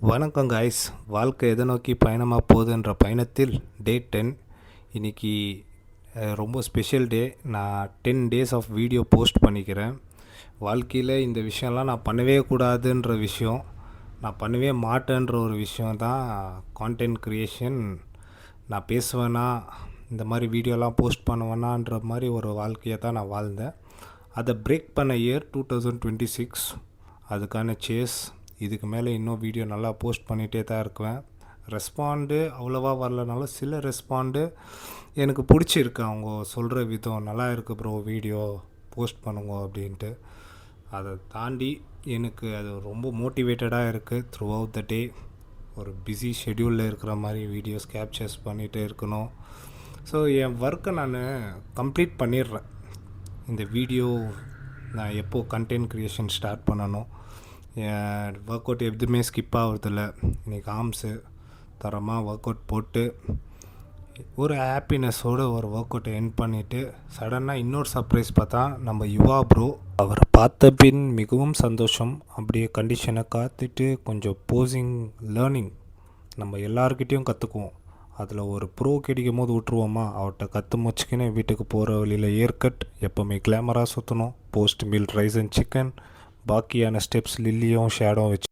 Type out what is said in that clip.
வணக்கம் காய்ஸ். வாழ்க்கை எதை நோக்கி பயணமாக போகுதுன்ற பயணத்தில் டே 10. இன்றைக்கி ரொம்ப ஸ்பெஷல் டே. நான் 10 டேஸ் ஆஃப் வீடியோ போஸ்ட் பண்ணிக்கிறேன். வாழ்க்கையில் இந்த விஷயம்லாம் நான் பண்ணவே கூடாதுன்ற விஷயம், நான் பண்ணவே மாட்டேன்ற ஒரு விஷயம் தான் கான்டென்ட் க்ரியேஷன். நான் பேசுவேனா, இந்த மாதிரி வீடியோலாம் போஸ்ட் பண்ணுவேனான்ற மாதிரி ஒரு வாழ்க்கையை தான் நான் வாழ்ந்தேன். அதை பிரேக் பண்ண இயர் 2026. அதுக்கான சேஸ். இதுக்கு மேலே இன்னும் வீடியோ நல்லா போஸ்ட் பண்ணிகிட்டே தான் இருக்குவேன். ரெஸ்பாண்டு அவ்வளோவா வரலனாலும் சில ரெஸ்பாண்டு எனக்கு பிடிச்சிருக்கு. அவங்க சொல்கிற விதம் நல்லா இருக்குது ப்ரோ, வீடியோ போஸ்ட் பண்ணுங்க அப்படின்ட்டு. அதை தாண்டி எனக்கு அது ரொம்ப மோட்டிவேட்டடாக இருக்குது. த்ரூ அவுட் த டே ஒரு பிஸி ஷெட்யூலில் இருக்கிற மாதிரி வீடியோஸ் கேப்சர்ஸ் பண்ணிகிட்டே இருக்கணும். ஸோ என் ஒர்க்கை நான் கம்ப்ளீட் பண்ணிடுறேன். இந்த வீடியோ நான் எப்போது கண்டென்ட் க்ரியேஷன் ஸ்டார்ட் பண்ணணும், என் ஒர்க் அவுட் எதுவுமே ஸ்கிப் ஆகுறதில்ல. இன்றைக்கி ஆர்ம்ஸு தரமாக ஒர்க் அவுட் போட்டு ஒரு ஹாப்பினஸோடு ஒரு ஒர்க் அவுட்டை எண்ட் பண்ணிவிட்டு சடனாக இன்னொரு சர்ப்ரைஸ் பார்த்தா நம்ம யுவா ப்ரோ. அவரை பார்த்த பின் மிகவும் சந்தோஷம். அப்படியே கண்டிஷனை காத்துட்டு கொஞ்சம் போசிங் லேர்னிங் நம்ம எல்லாருக்கிட்டேயும் கற்றுக்குவோம். அதில் ஒரு ப்ரோ கிடைக்கும் போது விட்ருவோமா, அவர்கிட்ட கற்று முச்சுக்கினே வீட்டுக்கு போகிற வழியில் ஏர்கட் எப்போவுமே கிளாமராக சுற்றணும். Post meal rice and chicken, பாக்கியான ஸ்டெப்ஸ் லில்லியும் ஷேடோவும் வச்சு